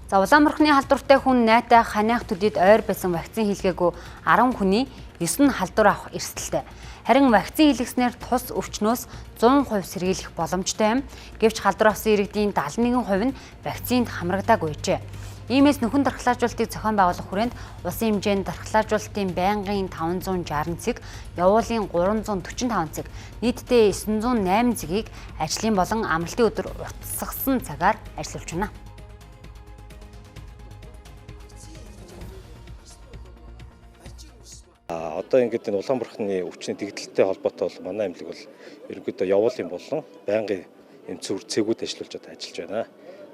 За Улаанбархны халдвартай хүн найтай ханиах төдийд ойр байсан вакцин хийлгээгүй 10 хүний 9 нь халдвар авах эрсдэлтэй. Харин вакцин хийлгэснээр тус өвчнөөс 100% сэргийлэх боломжтой юм. Гэвч халдвар авсан иргэдийн 71% нь вакцинд хамрагдаагүй гэжээ. Иймээс нөхөн дархлаажуулалтыг зохион байгуулах хүрээнд улсын хэмжээнд дархлаажуулалтын байнгын 560 цэг, явуулын 345 цэг, нийтдээ 908 цэгийг ажлын болон амралтын өдөр утасгасан цагаар ажиллуулж байна. Одоо ингээд энэ Улаанбархны өвчний дэгдэлтэй холбоотой бол манай аймлаг бол ерөнхийдөө явуулын болон байнгын энэ цэгүүд ажиллуулж ажиллаж байна.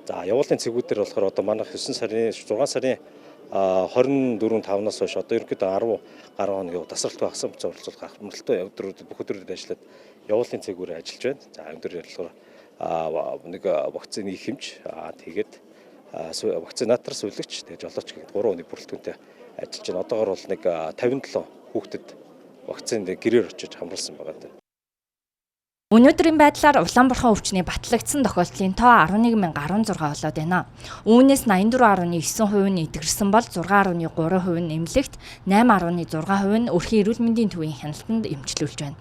За явуулын цэгүүдээр болохоор одоо манайх 6 сарын 24-5-наас хойш одоо ерөнхийдөө 10 гаруй хоногийн тасралт багсан зорилцоолох амралтын өдрүүдэд бүх өдрүүдэд ажиллаад явуулын цэгүүрээр ажиллаж байна. За өндөр болохоор нэг вакцины их хэмж тэгээд вакцинатор сүлэгч тэгээд жолооч гэдэг 3 хүний бүрэлдэхүүнтэй ажиллаж байна. Одоогоор бол нэг 57 хүүхдэд вакцинд гэрээр очиж хамруулсан байгаа. Өнөөдрийн байдлаар Улаанбархан өвчний батлагдсан тохиолдлын тоо 11,016 болоод байна. Үүнээс 84.9% нь эдгэрсэн бол 6.3% нь эмнэлэгт, 8.6% нь өрхийн эрүүл мэндийн төвийн хяналтанд эмчилүүлж байна.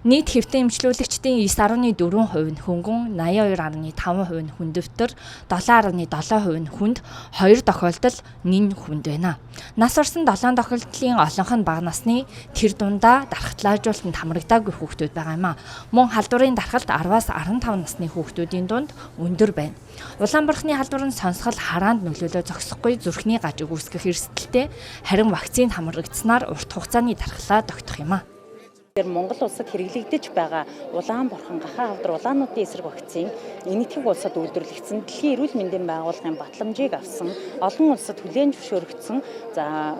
Нийт хэвтэн эмчилүүлэгчдийн 9.4% нь хөнгөн, 82.5% нь хүндөвтөр, 7.7% нь хүнд, 2 тохиолдол нэн хүнд байна. Нас орсон 7 тохиолдлын олонх нь бага насны, тэр дундаа дархлаажуулалтанд хамрагдаагүй хүүхдүүд байгаа юм а. Мөн халдварын дархалт 10-аас 15 насны хүүхдүүдийн дунд өндөр байна. Улаанбархны халдвар нь сонсгол хараанд нөлөөлөө зогсохгүй зүрхний гаж үүсгэх эрсдэлтэй, харин вакцинд хамрагдсанаар урт хугацааны дархлаа тогтох юм а. Монгол улсад хэрэглэгдэж байгаа Улаанбархан гахаа халдвар улаануудын эсрэг вакцин энэтхэг улсад үйлдвэрлэгдсэн дэлхийн эрүүл мэндийн байгууллагын батламжийг авсан олон улсад хүлээн зөвшөөрөгдсөн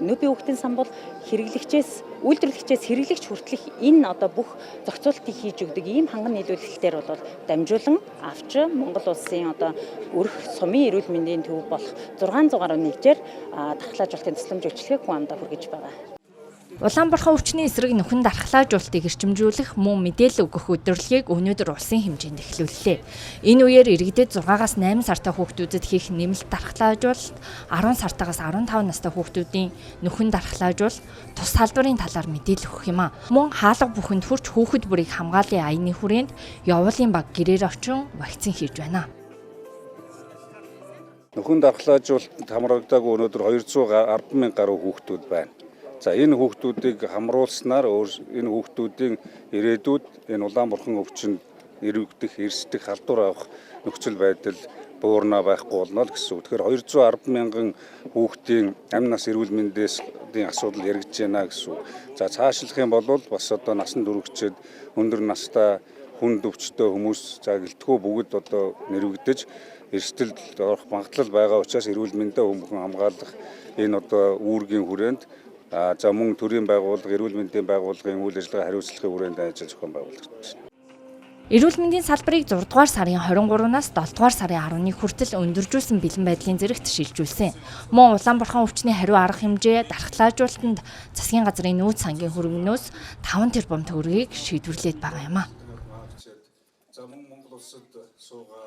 нөбийн хүүхдийн сан бол үйлдвэрлэгчээс хэрэглэгч хүртэлх энэ одоо бүх зохицуултыг хийж өгдөг ийм ханган нийлүүлэлтээр бол дамжуулан авч Монгол улсын одоо өрх сумын эрүүл мэндийн төв болох 600 гаруй нэгжээр дархлаажуулалтын тусламж үйлчлэгийг хүн амдаа хүргэж байгаа. Улаанбархан өвчний эсрэг нөхөн дархлаажуулалтыг эрчимжүүлэх мөн мэдээлэл өгөх өдөрлөгийг өнөөдөр улсын хэмжээнд эхлүүллээ. Энэ үеэр иргэдэд 6-аас 8 сартай хүүхдүүдэд хийх нэмэлт дархлаажуулалт, 10 сартаагаас 15 настай хүүхдүүдийн нөхөн дархлаажуулалт, тус халдварын талаар мэдээлэл өгөх юм а. Мөн хаалга бүхэнд хүрч хүүхэд бүрийг хамгааллын аяны хүрээнд явуулын баг гэрээр очин вакцин хийж байна. Нөхөн дархлаажуулалтанд хамрагдаагүй өнөөдөр 210,000 гаруй хүүхдүүд байна. За энэ хүүхдүүдийг хамруулснаар энэ хүүхдүүдийн ирээдүйд энэ Улаанбархан өвчнөд эргэгдэх, эрсдэх, халдвар авах нөхцөл байдал буурна байхгүй болно л гэсэн үг. Тэгэхээр 210,000 хүүхдийн амь нас эрүүл мэндийн асуудал яригдж байна гэсэн үг. За цаашлах юм бол бас одоо насан туршид өндөр настай хүнд өвчтөй хүмүүс гэлтгүү бүгд одоо нэрвэгдэж эрсдэлд орох магадлал байгаа учраас эрүүл мэндээ хүмүүхэн хамгаалах энэ одоо үүргийн хүрээнд за мөн төрийн байгууллага, эрүүл мэндийн байгууллагын үйл ажиллагаа хариуцлагын хүрээнд ажиллаж зохион байгуулагдаж байна. Эрүүл мэндийн салбарыг 6 дугаар сарын 23-наас 7 дугаар сарын 11 хүртэл өндөржүүлсэн бэлэн байдлын зэрэгт шилжүүлсэн. Мөн Улаанбархан өвчний хариу арга хэмжээ дархлаажуулалтанд засгийн газрын нөөц сангийн хөрөнгөнөөс 5 тэрбум төгрөгийг шийдвэрлээд байгаа юм а. За мөн Монгол улсад суугаа